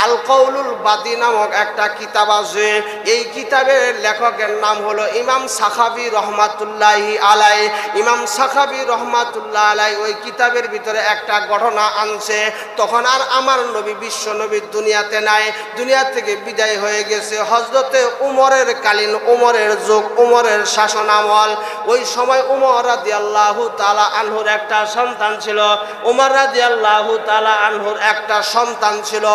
আল কৌলুল বাদী নামক একটা কিতাব আছে। এই কিতাবের লেখকের নাম হলো ইমাম সাখাবী রহমাতুল্লাহি আলাই। ইমাম সাখাবী রহমাতুল্লাহ আলাই ওই কিতাবের ভিতরে একটা ঘটনা আনছে। তখন আর আমার নবী বিশ্ব নবী দুনিয়াতে নাই, দুনিয়া থেকে বিদায় হয়ে গেছে। হযরতে উমরের কালীন, উমরের যুগ, উমরের শাসন আমল। ওই সময় উমর রাদিয়াল্লাহু তাআলা আনহুর একটা সন্তান ছিল। উমর রাদিয়াল্লাহু তাআলা আনহুর একটা সন্তান ছিল।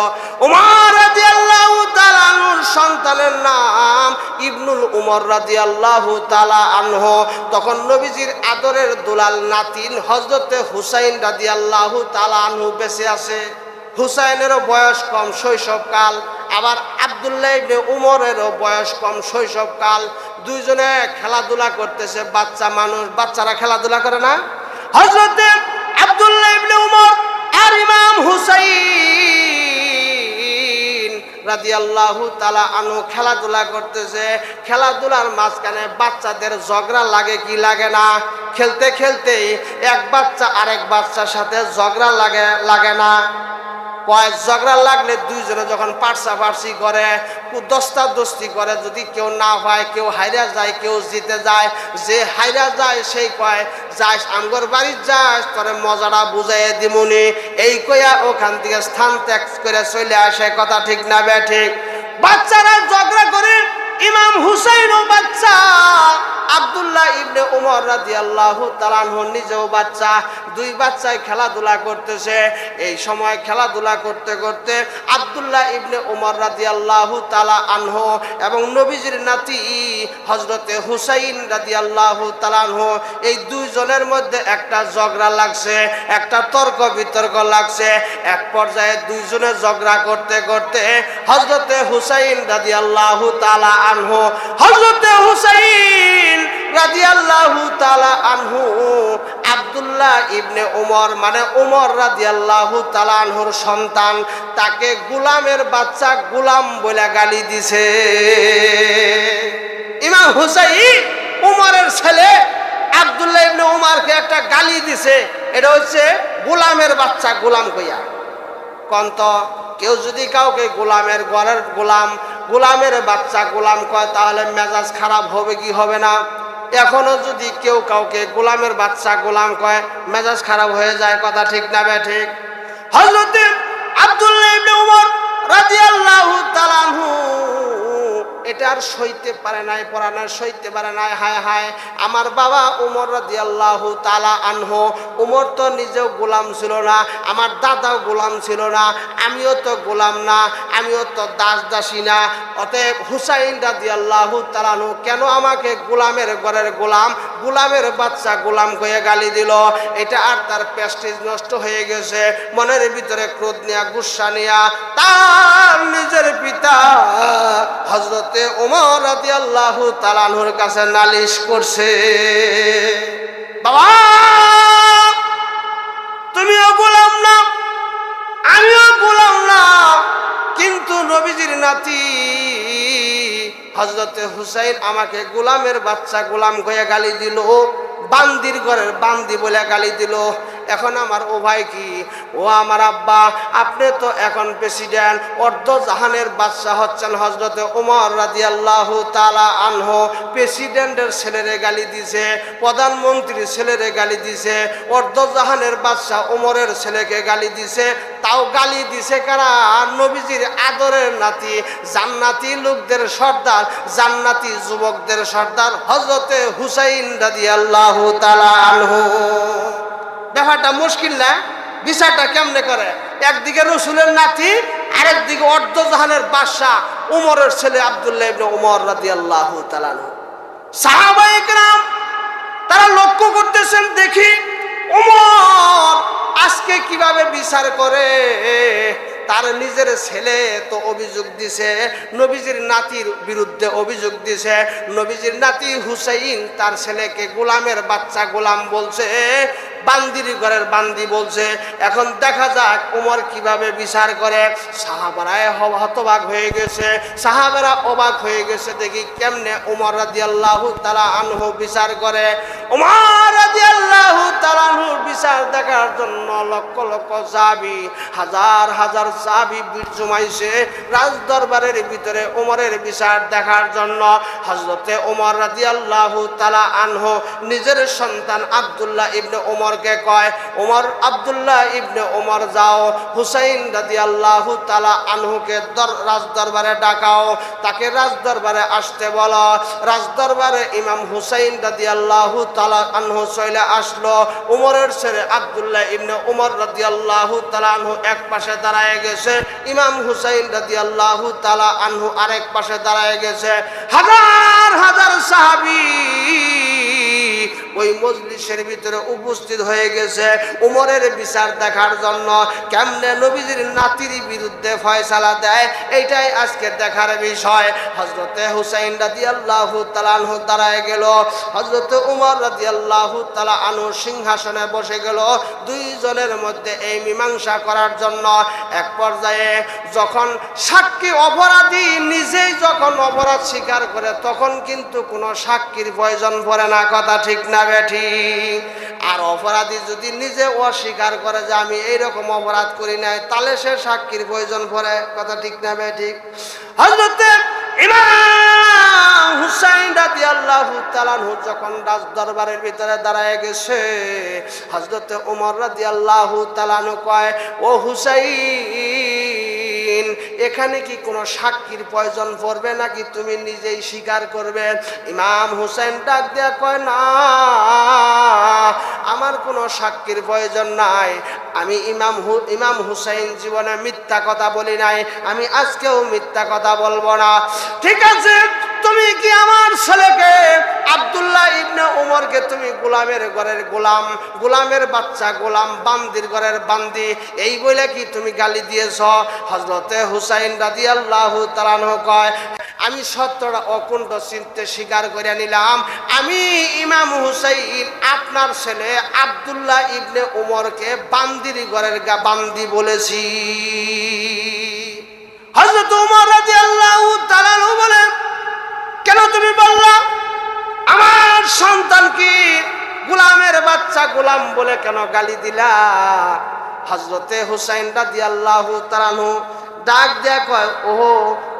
উমর রাদিয়াল্লাহু তাআলা আনহুর সন্তানের নাম ইবনুল উমর রাদিয়াল্লাহু তাআলা আনহু। তখন নবীজির আদরের দুলাল নাতিন হযরতে হুসাইন রাদিয়াল্লাহু তাআলা আনহু বেঁচে আছে। হুসাইনেরও বয়স কম, শৈশবকাল। আবার আব্দুল্লাহ ইবনে উমরেরও বয়স কম, শৈশবকাল। দুইজনে খেলাধুলা করতেছে। বাচ্চা মানুষ, বাচ্চারা খেলাধুলা করে না? হযরতে আব্দুল্লাহ ইবনে উমর আর ইমাম হুসাইন রাদিয়াল্লাহু তাআলা আনহু খেলাধুলা করতেছে। খেলাধুলার মাঝখানে বাচ্চাদের ঝগড়া লাগে কি লাগে না? খেলতে খেলতেই এক বাচ্চা আরেক বাচ্চার সাথে ঝগড়া লাগে না? ঝগড়া লাগলে দুইজনে যখন পার্সাপার্সি করে, দস্তাদস্তি করে, যদি কেউ না হয়, কেউ হাইরা যায়, কেউ জিতে যায়। যে হাইরা যায় সেই কয়, যাস আমগর বাড়ি যাস, তোরে মজাটা বুঝাইয়ে দিমুনি। এই কইয়া ওখান থেকে স্থান ত্যাগ করে চলে আসে। কথা ঠিক না বে ঠিক? বাচ্চারা ঝগড়া করে। ইমাম হুসাইনও বাচ্চা, আব্দুল্লাহ ইবনে উমর রাদিয়াল্লাহু তাআলা আনহু নিজেও বাচ্চা। দুই বাচ্চায় খেলাধুলা করতেছে। এই সময় খেলাধুলা করতে করতে আব্দুল্লাহ ইবনে উমর রাদিয়াল্লাহু তাআলা আনহু এবং নবীজির নাতি হযরতে হুসাইন রাদিয়াল্লাহু তাআলা আনহু, এই দুইজনের মধ্যে একটা ঝগড়া লাগছে, একটা তর্ক বিতর্ক লাগছে। এক পর্যায়ে দুইজনে ঝগড়া করতে করতে হযরতে হুসাইন রাদিয়াল্লাহু তাআলা আনহু, হযরতে হুসাইন রাদিয়াল্লাহু তাআলা আনহু আব্দুল্লাহ ইবনে উমর মানে উমর রাদিয়াল্লাহু তাআলা আনহুর সন্তান, তাকে গোলামের বাচ্চা, গোলাম বলে গালি দিছে। ইমাম হুসাইন উমরের ছেলে আব্দুল্লাহ ইবনে উমরকে একটা গালি দিছে। এটা হচ্ছে গোলামের বাচ্চা, গোলাম কইয়া। কন্ত কেউ যদি কাউকে গোলামের ঘরের গোলাম, গোলামের বাচ্চা গোলাম কয়, তাহলে মেজাজ খারাপ হবে কি হবে না? এখনো যদি কেউ কাউকে গোলামের বাচ্চা গোলাম কয়, মেজাজ খারাপ হয়ে যায়। কথা ঠিক না বে ঠিক? হযরতে আব্দুল্লাহ ইবনে উমর রাদিয়াল্লাহু তাআলা আনহু এটা আর সইতে পারে নাই, পরানা সইতে পারে নাই। হায় হায়, আমার বাবা উমর রাদিয়াল্লাহু তাআলা আনহু, উমর তো নিজেও গোলাম ছিল না, আমার দাদাও গোলাম ছিল না, আমিও তো গোলাম না, আমিও তো দাস দাসী না। অতএব হুসাইন রাদিয়াল্লাহু তাআলা আনহু কেন আমাকে গোলামের ঘরের গোলাম, গোলামের বাচ্চা গোলাম কয়ে গালি দিল? এটা আর তার প্রেস্টিজ নষ্ট হয়ে গেছে। মনের ভিতরে ক্রোধ নিয়া, গুসা নিয়া তার নিজের পিতা হযরত উমর রাদিয়াল্লাহু তাআলা আনহুর কাছে নালিশ করছে। বাবা, তুমিও গোলাম না, আমিও গোলাম না, কিন্তু নবীজির নাতি হযরতে হুসাইন আমাকে গোলামের বাচ্চা গোলাম কয়ে গালি দিল, বান্দির ঘরের বান্দি বলে গালি দিল। এখন আমার ও ভাই কি, ও আমার আব্বা, আপনি তো এখন প্রেসিডেন্ট, অর্ধ জাহানের বাদশা হচ্ছেন হযরতে উমর রাদিয়াল্লাহু তাআলা আনহু। প্রেসিডেন্টের ছেলেরে গালি দিছে, প্রধানমন্ত্রীর ছেলেরে গালি দিছে, অর্ধ জাহানের বাদশা উমরের ছেলেকে গালি দিছে। তাও গালি দিছে কারা? নবীজির আদরের নাতি, জান্নাতি লোকদের সর্দার, জান্নাতি যুবকদের সর্দার হযরতে হুসাইন রাদিয়াল্লাহু তাআলা আনহু। ব্যাপারটা মুশকিল না? বিচারটা কেমনে করে? একদিকে রসুলের নাতি, আরেকদিকে অর্ধ জাহানের বাদশা উমরের ছেলে আব্দুল্লাহ ইবনে উমর রাদিয়াল্লাহু তাআলা আনহু। সাহাবায়ে কেরাম তারা লক্ষ্য করতেছেন, দেখি উমর আজকে কিভাবে বিচার করে। তার নিজের ছেলে তো অভিযোগ দিছে, নবীজির নাতির বিরুদ্ধে অভিযোগ দিছে। নবীজির নাতি হুসাইন তার ছেলেকে গোলামের বাচ্চা গোলাম বলছে, বান্দির ঘরের বান্দি বলছে। এখন দেখা যাক উমর কিভাবে বিচার করে। সাহাবারা হতবাক হয়ে গেছে, সাহাবারা অবাক হয়ে গেছে, দেখি কেমনে উমর রাদিয়াল্লাহু তাআলা আনহু বিচার করে। উমর রাদিয়াল্লাহু রাদিয়াল্লাহু তাআলা আনহুর বিচার দেখার জন্য লক্ষ লক্ষ সাহাবী, হাজার হাজার সাহাবী ভিড় জমাইছে রাজ দরবারের ভিতরে ওমরের বিচার দেখার জন্য। হযরতে ওমর রাদিয়াল্লাহু তাআলা আনহু নিজের সন্তান আব্দুল্লাহ ইবনে ওমরকে কয়, ওমর, আব্দুল্লাহ ইবনে ওমর যাও, হুসাইন রাদিয়াল্লাহু তাআলা আনহুকে রাজ দরবারে ডাকাও, তাকে রাজ দরবারে আসতে বলো। রাজ দরবারে ইমাম হুসাইন রাদিয়াল্লাহু তাআলা আনহু চলে আসলো। ওমরের ছেলে আব্দুল্লাহ ইবনে ওমর রাদিয়াল্লাহু তাআলা আনহু এক পাশে দাঁড়ায় গেছে, ইমাম হুসাইন রাদিয়াল্লাহু তাআলা আনহু আরেক পাশে দাঁড়ায় গেছে। হাজার হাজার সাহাবী ওই মজলিসের ভিতরে উপস্থিত হয়ে গেছে উমরের বিচার দেখার জন্য। কেমনে নবীজির নাতির বিরুদ্ধে ফয়সালা দেয়, এইটাই আজকে দেখার বিষয়। হযরতে হুসাইন রাদিয়াল্লাহু তাআলা আনহু দাঁড়ায় গেল, হযরতে উমর রাদিয়াল্লাহু তাআলা আনহু সিংহাসনে বসে গেল দুইজনের মধ্যে এই মীমাংসা করার জন্য। এক পর্যায়ে যখন সাক্ষী অপরাধী নিজেই যখন অপরাধ স্বীকার করে, তখন কিন্তু কোনো সাক্ষীর প্রয়োজন পড়ে না, কথা ঠিক না বেঠি? আর অপরাধী যদি নিজে অস্বীকার করে যে আমি এইরকম অপরাধ করি নাই, তাহলে সে সাক্ষীর প্রয়োজন পড়ে, কথা ঠিক না বেঠি? হযরতে ইমাম হুসাইন রাদিয়াল্লাহু তাআলা আনহু যখন রাজ দরবারের ভিতরে দাঁড়ায় গেছে, হযরতে ওমর রাদিয়াল্লাহু তাআলা আনহু কয়, ও হুসাইন, এখানে কি কোনো সাক্ষীর প্রয়োজন পড়বে নাকি তুমি নিজেই স্বীকার করবে? ইমাম হুসাইন ডাক দেয়া কয়, না, আমার কোনো সাক্ষীর প্রয়োজন নাই। আমি ইমাম হুসাইন জীবনে মিথ্যা কথা বলি নাই, আমি আজকেও মিথ্যা কথা বলবো না। ঠিক আছে, তুমি কি আমার ছেলেকে আব্দুল্লাহ ইবনে ওমরকে তুমি গোলামের ঘরের গোলাম, গোলামের বাচ্চা, গোলাম, বান্দির ঘরের বান্দি, এই বলে কি তুমি গালি দিয়েছ? হযরতে হুসাইন রাদিয়াল্লাহু তাআলা আনহু কয়, আমি সত্যটা অকুণ্ঠ চিনতে স্বীকার করে নিলাম, আমি ইমাম হুসাইন আপনার ছেলে আব্দুল্লাহ ইবনে ওমরকে বান্দির ঘরের বান্দি বলেছি। হযরত ওমর রাদিয়াল্লাহু তাআলা আনহু বলেন, কেন তুমি বললা? আমার সন্তান কি গোলামের বাচ্চা, গোলাম বলে কেন গালি দিলা? হযরতে হুসাইন রাদিয়াল্লাহু তাআলা আনহু ডাক দেয়া কয়,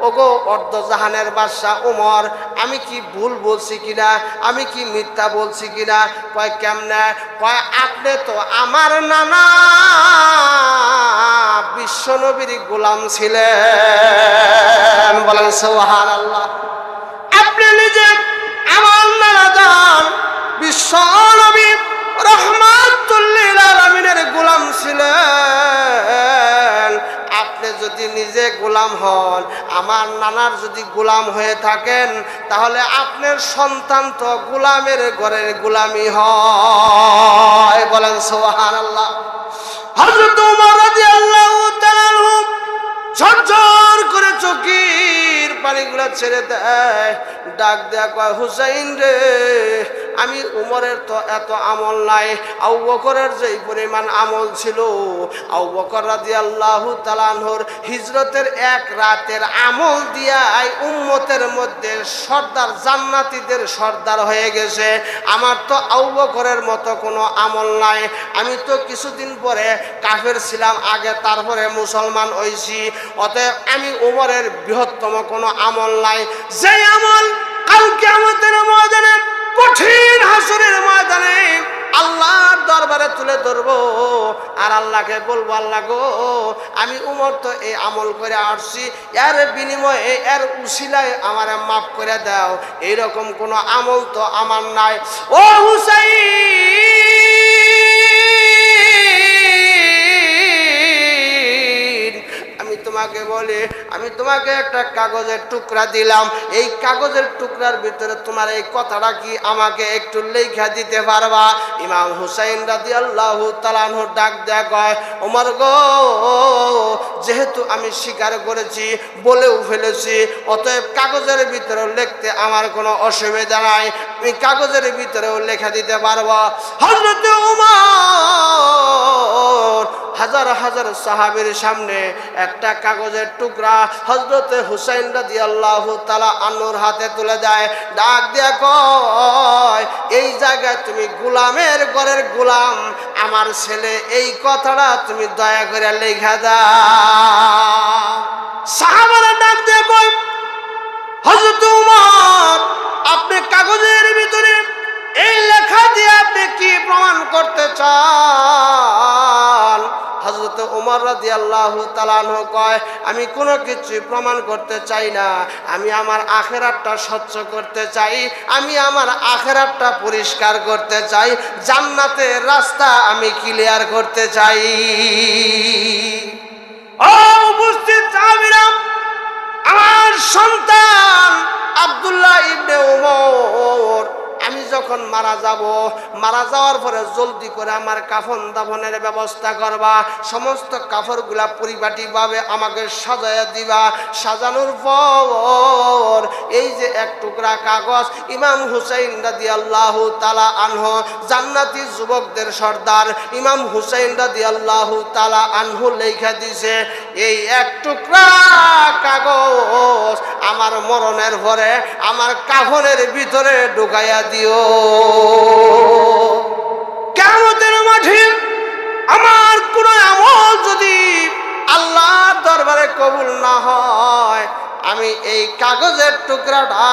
ওগো অর্ধজাহানের বাদশা ওমর, আমি কি ভুল বলছি কিনা, আমি কি মিথ্যা বলছি কিনা? কয়, কেমনে? কয়, আপনি তো আমার নানা বিশ্বনবীর গোলাম ছিলেন। বলেন সুবহানাল্লাহ। আপনি নিজে আমার নানা জান বিশ্বনবী রাহমাতুল লিল আলামিনের গোলাম ছিলেন। আপনি যদি নিজে গোলাম হন, আমার নানার যদি গোলাম হয়ে থাকেন, তাহলে আপনার সন্তান তো গোলামের ঘরের গোলামি হয়। বলেন সুবহানাল্লাহ। হযরত ওমর রাদিয়াল্লাহু তাআলা আনহু ঝরঝর করে চোখের পানিগুলো ছেড়ে দেয়, ডাক দেয়া কয়, হুসাইন রে, আমি উমরের তো এত আমল নাই, আবু বকরের যেই পরিমাণ আমল ছিল, আবু বকর রাদিয়াল্লাহু তাআলা আনহুর হিজরতের এক রাতের আমল দিয়াই উম্মতের মধ্যে সর্দার, জান্নাতীদের সর্দার হয়ে গেছে। আমার তো আবু বকরের মতো কোনো আমল নাই। আমি তো কিছুদিন পরে কাফের ছিলাম আগে, তারপরে মুসলমান হইছি। অতএব আমি উমরের বৃহত্তম কোনো আমল নাই, যে আমল কাল কিয়ামতের ময়দানে, কঠিন হাসরের ময়দানে আল্লাহর দরবারে তুলে ধরবো, আর আল্লাহকে বলবো, আল্লাহ গো, আমি উমর তো এই আমল করে আসছি, এর বিনিময়ে, এর উসিলায় আমারে মাফ করে দাও। এইরকম কোনো আমল তো আমার নাই। ও হুসাইন, আমি তোমাকে বলি, আমি তোমাকে একটা কাগজের টুকরা দিলাম, এই কাগজের টুকরার ভিতরে তোমার এই কথাটা কি আমাকে একটু লেখা দিতে পারবা? ইমাম হুসাইন রাদিয়াল্লাহু তাআলা আনহু ডাক দেয়া কয়, ওমর গো, যেহেতু আমি স্বীকার করেছি, বলেও ফেলেছি, অতএব কাগজের ভিতরে লিখতে আমার কোনো অসুবিধা নাই, আমি কাগজের ভিতরেও লেখা দিতে পারবো। হযরত ওমর হাজার হাজার সাহাবীর সামনে একটা কাগজের টুকরা হযরতে হুসাইন রাদিয়াল্লাহু তাআলা আনহুর হাতে তুলে দেয়, ডাক দিয়া কয়, এই জায়গায় তুমি গোলামের ঘরের গোলাম, আমার ছেলে, এই কথাটা তুমি দয়া করে লেখা দাও। সাহাবারা ডাক দিয়ে কয়, হযরত ওমর, আপনি কাগজের ভিতরে এই লেখা দিয়ে আপনি কি প্রমাণ করতে চান? হযরত ওমর রাদিয়াল্লাহু তাআলা আনহু কয়, আমি কোনো কিছু প্রমাণ করতে চাই না, আমি আমার আখিরাতটা স্বচ্ছ করতে চাই, আমি আমার আখিরাতটা পরিষ্কার করতে চাই, জান্নাতের রাস্তা আমি ক্লিয়ার করতে চাই। ও উপস্থিত সাহাবীরা, আমার সন্তান আব্দুল্লাহ ইবনে ওমর, আমি যখন মারা যাব, মারা যাওয়ার পরে জলদি করে আমার কাফন দাফনের ব্যবস্থা করবা, সমস্ত কাপড়গুলা পরিপাটিভাবে আমাকে সাজায়া দিবা। সাজানোর পর এই যে এক টুকরা কাগজ ইমাম হুসাইন রাদিয়াল্লাহু তাআলা আনহু, জান্নাতি যুবকদের সর্দার ইমাম হুসাইন রাদিয়াল্লাহু তাআলা আনহু লেখা দিছে, এই এক টুকরা কাগজ আমার মরণের পরে আমার কাফনের ভিতরে ঢুকাইয়া দিও। কিয়ামতের মাঠে আমার কোন আমল যদি আল্লাহর দরবারে কবুল না হয়, আমি এই কাগজের টুকরাটা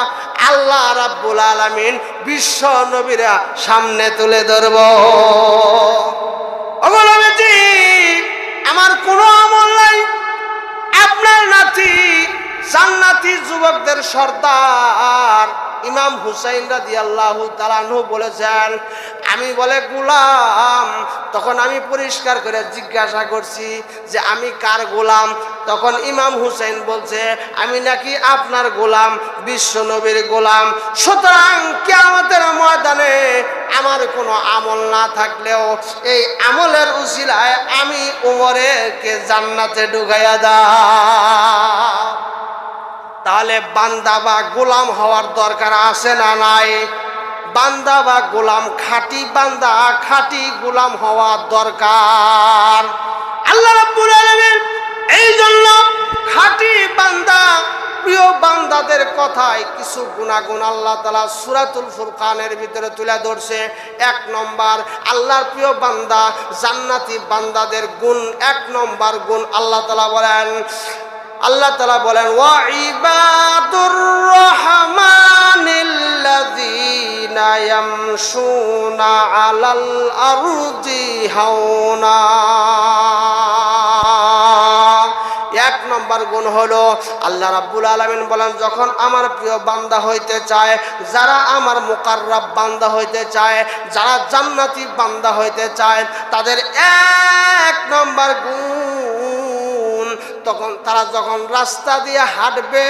আল্লাহ রাব্বুল আলামিন বিশ্ব নবীরা সামনে তুলে ধরব। ওগোলামেজি, আমার কোনো আমল নাই, আপনার নাতি জান্নাতি যুবকদের সর্দার ইমাম হুসাইন রাদিয়াল্লাহু তাআলা আনহু বলেছেন, আমি বলে গোলাম। তখন আমি পরিষ্কার করে জিজ্ঞাসা করছি যে আমি কার গোলাম? তখন ইমাম হুসাইন বলছে, আমি নাকি আপনার গোলাম, বিশ্ব নবীর গোলাম। সুতরাং কিয়ামতের ময়দানে আমার কোনো আমল না থাকলেও এই আমলের উসিলায় আমি উমরকে জান্নাতে ঢুকাইয়া দাও। তাহলে বান্দা বা গোলাম হওয়ার দরকার আছে না নাই? বান্দা বা গোলাম, খাঁটি বান্দা খাঁটি গোলাম হওয়ার দরকার। আল্লাহ রাব্বুল আলামিন এই জন্য খাঁটি বান্দা, প্রিয় বান্দাদের কথায় কিছু গুণাগুণ আল্লাহ তাআলা সূরাতুল ফুরকানের ভিতরে তুলে ধরছে। 1 নম্বর, আল্লাহর প্রিয় বান্দা জান্নাতি বান্দাদের গুণ, 1 নম্বর গুণ আল্লাহ তাআলা বলেন, ওয়া ইবাদুর রহমানিল্লাযীনা ইয়ামশুনা আলাল আরদি হাওনা। 1 নম্বর গুণ হলো আল্লাহ রাব্বুল আলামিন বলেন, যখন আমার প্রিয় বান্দা হইতে চায়, যারা আমার মুকাররাব বান্দা হইতে চায়, যারা জান্নাতি বান্দা হইতে চায়, তাদের 1 নম্বর গুণ, তখন তারা যখন রাস্তা দিয়ে হাঁটবে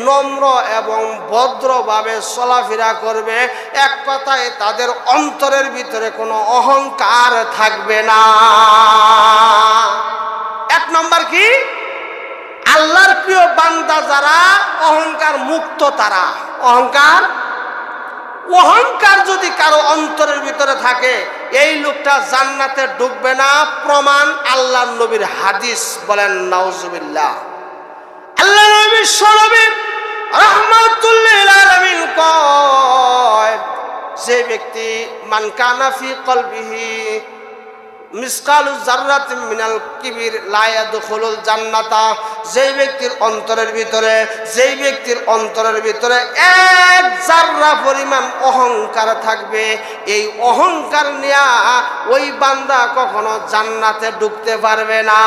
নম্র এবং ভদ্রভাবে চলাফেরা করবে। এক কথায় তাদের অন্তরের ভিতরে কোনো অহংকার থাকবে না। 1 নম্বর কি? আল্লাহর প্রিয় বান্দা যারা অহংকার মুক্ত, তারা অহংকার যদি কারো অন্তরের ভিতরে থাকে, এই লোকটা জান্নাতে ঢুকবে না। প্রমাণ আল্লাহর নবীর হাদিস, বলেন নাউজুবিল্লাহ। আল্লাহ নবী সনবী রাহমাতুল লিল আলামিন কয়, যে ব্যক্তি মান কানা ফি কলবিহি মিসকালু যাররাতিন মিনাল কিবির লা ইয়াদখুলুল জান্নাতা, যেই ব্যক্তির অন্তরের ভিতরে 1 জাররা পরিমাণ অহংকার থাকবে, এই অহংকার নিয়ে ওই বান্দা কখনো জান্নাতে ঢুকতে পারবে না।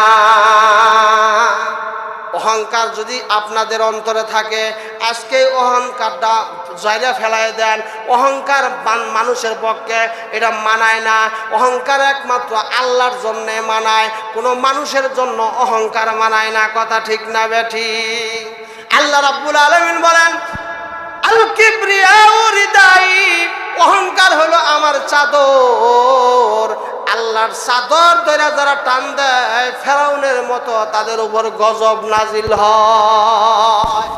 অহংকার যদি আপনাদের অন্তরে থাকে, আজকে অহংকারটা জায়গা ফেলায় দেন। অহংকার মানুষের পক্ষে এটা মানায় না। অহংকার একমাত্র আল্লাহর জন্য মানায়, কোনো মানুষের জন্য অহংকার মানায় না। কথা ঠিক না বেঠিক? আল্লাহ রাব্বুল আলামিন বলেন, আল কিবরিয়াউ রিদাই, অহংকার হলো আমার চাদর। আল্লাহর চাদর ধরে যারা টান দেয়, ফেরাউনের মতো তাদের উপর গজব নাজিল হয়।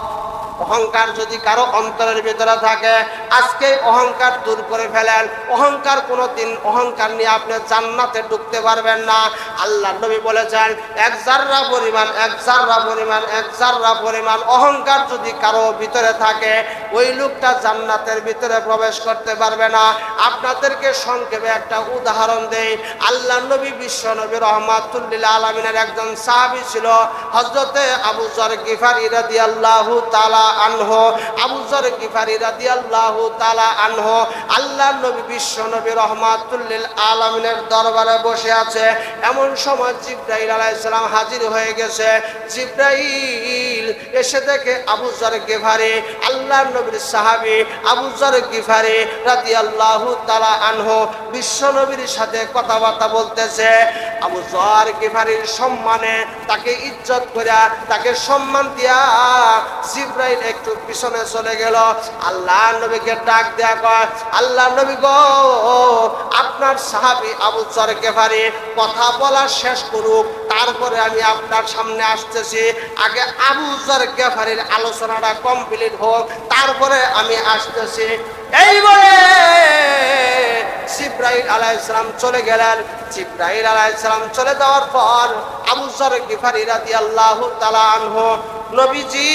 অহংকার যদি কারো অন্তরের ভিতরে থাকে, আজকে অহংকার দূর করে ফেলেন। অহংকার কোনোদিন, অহংকার নিয়ে আপনি জান্নাতে ঢুকতে পারবেন না। আল্লাহ নবী বলেছেন, এক জাররা পরিমাণ, এক জাররা পরিমাণ, এক জাররা পরিমাণ অহংকার যদি কারো ভিতরে থাকে, ওই লোকটা জান্নাতের ভিতরে প্রবেশ করতে পারবে না। আপনাদেরকে সংক্ষেপে একটা উদাহরণ দেই। আল্লাহ নবী, বিশ্ব নবী রহমাতুল লিল আলামিনের একজন সাহাবী ছিল, হযরতে আবু যর গিফারী রাদিয়াল্লাহু তাআলা আনহু। আবু যর গিফারী রাদিয়াল্লাহু তাআলা আনহু আল্লাহ নবী, বিশ্ব নবী রহমাতুল লিল আলামিনের দরবারে বসে আছে। এমন সময় জিবরাইল আলাইহিস সালাম হাজির হয়ে গেছে। জিবরাইল এসে দেখে আবু যর গিফারী, আল্লাহ নবীর সাহাবী আবু যর গিফারী রাদিয়াল্লাহু তাআলা আনহু বিশ্ব নবীর সাথে কথাবার্তা বলতেছে। আবু যর গিফারীর সম্মানে, তাকে ইজ্জত করিয়া, তাকে সম্মান দিয়া জিবরাইল একটু পিছনে চলে গেল। আল্লাহ নবীকে ডাক দেয়া কয়, আল্লাহ নবী গো, আপনার সাহাবী আবু যর গিফারী কথা বলা শেষ করুক, তারপরে আমি আপনার সামনে আসতেছি। আগে আবু যর গিফারীর আলোচনাটা কমপ্লিট হোক, তারপরে আমি আসতেছি। এই বলে জিবরাইল আলাইহিস সালাম চলে গেলেন। জিবরাইল আলাইহিস সালাম চলে যাওয়ার পর আবু যর গিফারী রাদিয়াল্লাহু তাআলা আনহু নবীজি,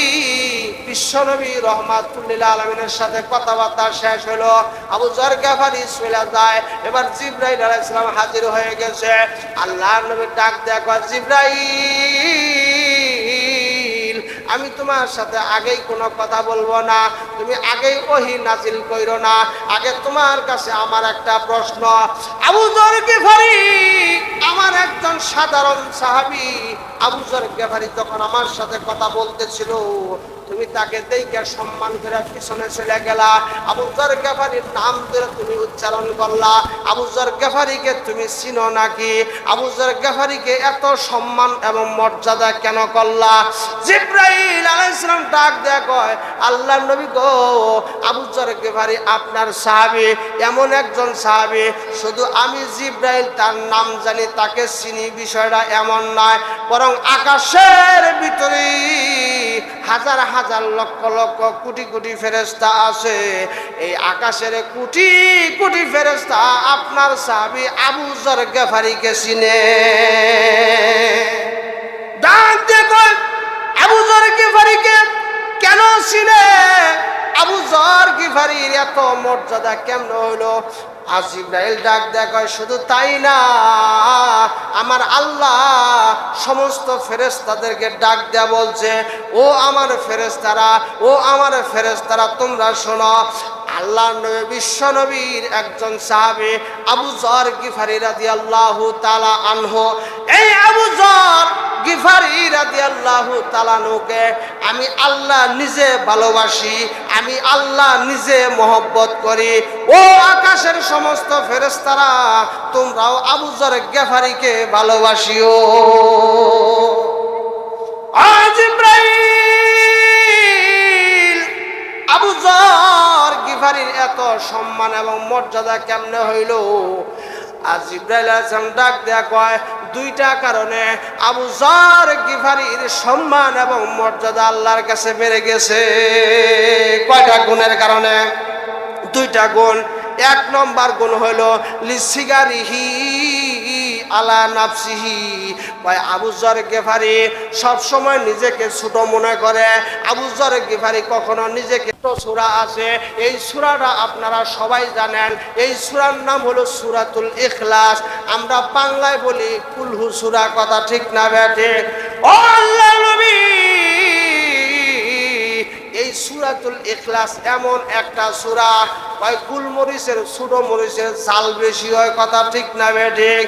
বিশ্ব নবী রহমাতুল লিল আলামিনের সাথে কথাবার্তা শেষ হলো। আবু যর গিফারী চলে যায়। এবার জিবরাইল আলাইহিস সালাম হাজির হয়ে গেছে। আল্লাহ নবী ডাক দেয়া কয়, জিবরাইল, আমি তোমার সাথে আগেই কোনো কথা বলবো না, তুমি আগেই ওহী নাজিল কইরো না। আগে তোমার কাছে আমার একটা প্রশ্ন। আবু যর গিফারী আমার একজন সাধারণ সাহাবী। আবু যর গিফারী যখন আমার সাথে কথা বলতেছিল, তুমি তাকে দেখে সম্মান করে পিছনে চলে গেলা। আবু যর গিফারীর নাম ধরে তুমি উচ্চারণ করলা। আবু যর গিফারীকে তুমি চিনো নাকি? আবু যর গিফারীকে এত সম্মান এবং মর্যাদা কেন করলা? জিবরাইল আলাইহিস সালাম ডাক দেয়া কয়, আল্লাহ নবী গো, আবু যর গিফারী আপনার সাহাবী, এমন একজন সাহাবী, শুধু আমি জিবরাইল তার নাম জানি, তাকে চিনি, বিষয়টা এমন নয়। বরং আকাশের ভিতরে হাজার হাজার লক্ষ লক্ষ কোটি কোটি ফেরেশতা আছে। এই আকাশের কোটি কোটি ফেরেশতা আপনার সাহাবী আবু যর গিফারীকে চিনে। ডাক দিয়ে কয়, আবু যর গিফারীকে কেন চিনে? আবু যর গিফারীর এত মর্যাদা কেমন হইলো? আর জিবরাইল ডাক দেয়া কয়, শুধু তাই না, আমার আল্লাহ সমস্ত ফেরেশতাদেরকে ডাক দেয়া বলছে, ও আমার ফেরেশতারা, ও আমার ফেরেশতারা, তোমরা শোনো। আল্লাহ নবী, বিশ্ব নবীর একজন সাহাবী আবু যর গিফারী রাদিয়াল্লাহু তাআলা আনহু, এই আবু যর গিফারী রাদিয়াল্লাহু তাআলা আনহুকে আমি আল্লাহ নিজে ভালোবাসি, আমি আল্লাহ নিজে মহব্বত করি। ও আকাশের সমস্ত ফেরেশতারা, তোমরাও আবু যর গিফারীকে ভালোবাসিও। জিবরাইল, আবু যর গিফারীর এত সম্মান এবং মর্যাদা কেমনে হইল? আর জিবরাইল আলাইহিস সালাম ডাক দেয়া কয়, দুইটা কারণে আবু যর গিফারীর সম্মান এবং মর্যাদা আল্লাহর কাছে বেড়ে গেছে। কয়টা গুণের কারণে? দুইটা গুণ। এক নম্বর গুণ হইল লিসিগারিহি আলা নাফসিহি। ভাই আবু যর গিফারী সব সময় নিজেকে ছোট মনে করে। আবু যর গিফারী কখনো নিজেকে, সূরা আছে, এই সূরাটা আপনারা সবাই জানেন। এই সূরার নাম হলো সূরাতুল ইখলাস। আমরা বাংলায় বলি কুলহু সূরা, কথা ঠিক না বেঠে? ও আল্লাহর নবী, এই সূরাতুল ইখলাস এমন একটা সূরা, ওই গুলমরিচের, ছোট মরিচের ঝাল বেশি হয়, কথা ঠিক না বেঠিক?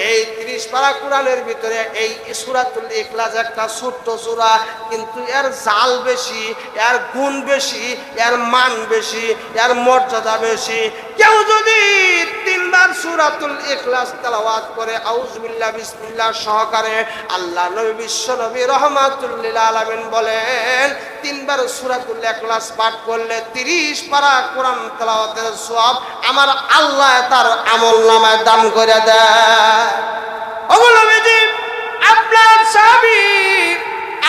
এই 30 পারা কোরআনের ভিতরে এই সূরাতুল ইখলাস একটা ছোট্ট সূরা, কিন্তু এর ঝাল বেশি, এর গুণ বেশি, এর মান বেশি, এর মর্যাদা বেশি। কেউ যদি 3 বার সূরাতুল ইখলাস তেলাওয়াত করে আউযুবিল্লাহ বিসমিল্লাহ সহকারে, আল্লাহ নবী, বিশ্ব নবী রহমাতুল লিল আলামিন বলেন, 3 বার সূরাতুল ইখলাস পাঠ করলে 30 পারা কোরআন তেলাওয়াতের সওয়াব আমার আল্লাহ তার আমলনামায় দান করে দেয়। ওগো নবীজি, আপনার সাহাবী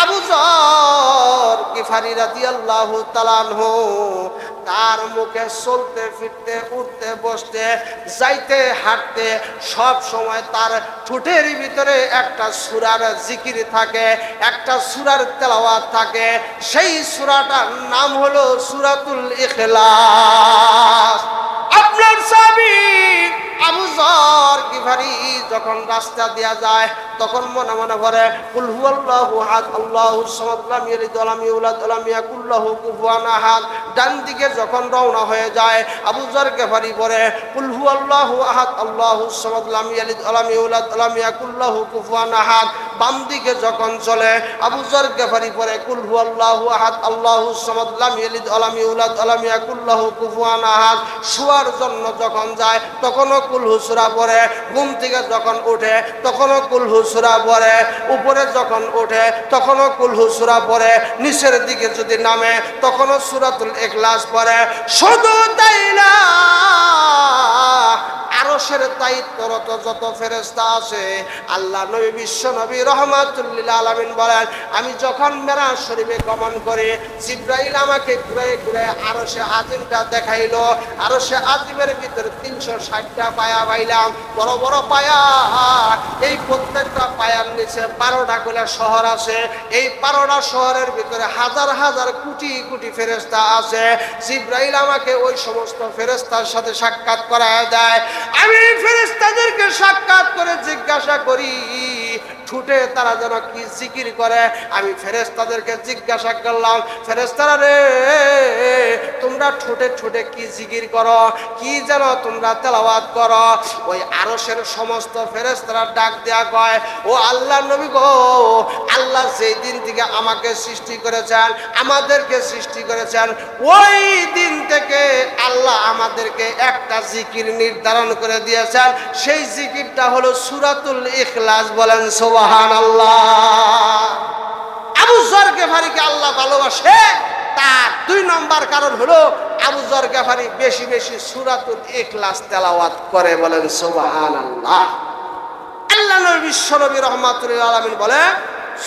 আবু যর গিফারী গিফারি রাদিয়াল্লাহু তাআলা আনহু তার মুখে চলতে ফিরতে উঠতে বসতে যাইতে হাঁটতে সব সময় তার ঠোঁটের ভিতরে একটা সূরার জিকির থাকে, একটা সূরার তেলাওয়াত থাকে। সেই সূরাটার নাম হলো সূরাতুল ইখলাস। আপনার সাহাবী আবু যর গিফারি যখন রাস্তা দেয়া যায় তখন মনে মনে পড়ে কুল হুয়াল্লাহু আহাদ আল্লাহুস সামাদ লাম ইয়ালিদ ওয়া লাম ইউলাদ ওয়া লাম ইয়াকুল লাহু কুফুয়ান আহাদ। ডান দিকে যখন রওনা হয়ে যায় আবু যর গিফারি পড়ে কুল হুয়াল্লাহু আহাদ আল্লাহুস সামাদ লাম ইয়ালিদ ওয়া লাম ইউলাদ ওয়া লাম ইয়াকুল লাহু কুফুয়ান আহাদ। বাম দিকে যখন চলে আবু যর গিফারি পড়ে কুল হুয়াল্লাহু আহাদ আল্লাহুস সামাদ লাম ইয়ালিদ ওয়া লাম ইউলাদ ওয়া লাম ইয়াকুল লাহু কুফুয়ান আহাদ। শোয়ার জন্য যখন যায় তখনও কুল হু সূরা পড়ে, ঘুম থেকে যখন ওঠে তখনও কুল হু সূরা পড়ে, উপরে যখন ওঠে তখনও কুল হু সূরা পড়ে, নিচের দিকে যদি নামে তখনও সূরাতুল ইখলাস পড়ে। শুধু তাই না, আরশের দায়িত্বরত যত ফেরেশতা আছে আল্লাহ নবী বিশ্ব নবী রাহমাতুল লিল আলামিন বলেন, আমি যখন মেরাজ শরীফে গমন করি জিবরাইল আমাকে ঘুরে ঘুরে আরশে আজিমটা দেখাইলো। আরশে আজিমের ভিতরে 360টা পায়া পাইলাম, বড় বড় পায়া। এই প্রত্যেকটা পায়ার নিচে 12টা করে শহর আছে। এই 12টা শহরের ভিতরে হাজার হাজার কোটি কোটি ফেরেশতা আছে। জিবরাইল আমাকে ওই সমস্ত ফেরেশতার সাথে সাক্ষাৎ করায় দেয়। আমি ফেরেশতাদেরকে সাক্ষাৎ করে জিজ্ঞাসা করি ঠোঁটে তারা যেন কি জিকির করে। আমি ফেরেশতাদেরকে জিজ্ঞাসা করলাম, ফেরেশতারা রে তোমরা ঠোঁটে ঠোঁটে কি জিকির করো, কি যেন তোমরা তেলাওয়াত করো? ওই আরশের সমস্ত ফেরেশতারা ডাক দেয়া কয়, ও আল্লাহ নবী গো, আল্লাহ যেই দিন থেকে আমাকে সৃষ্টি করেছেন আমাদেরকে সৃষ্টি করেছেন ওই দিন থেকে আল্লাহ আমাদেরকে একটা জিকির নির্ধারণ করে দিয়েছেন। সেই জিকিরটা হলো সূরাতুল ইখলাস। বলেন সুবহানাল্লাহ। আবু যর গিফারিকে আল্লাহ ভালোবাসে, তার 2 নম্বর কারণ হলো আবু যর গিফারি বেশি বেশি সূরাতুল ইখলাস তেলাওয়াত করে। বলেন সুবহানাল্লাহ। আল্লাহ নবী বিশ্ব নবী রাহমাতুল লিল আলামিন বলে,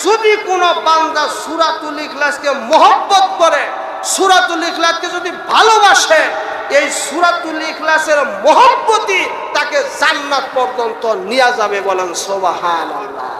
যদি কোনো বান্দা সূরাতুল ইখলাসকে মহব্বত করে, সূরাতুল ইখলাসকে যদি ভালোবাসে, এই সূরাতুল ইখলাসের মহব্বতই তাকে জান্নাত পর্যন্ত নিয়ে যাবে। বলেন সুবহানাল্লাহ।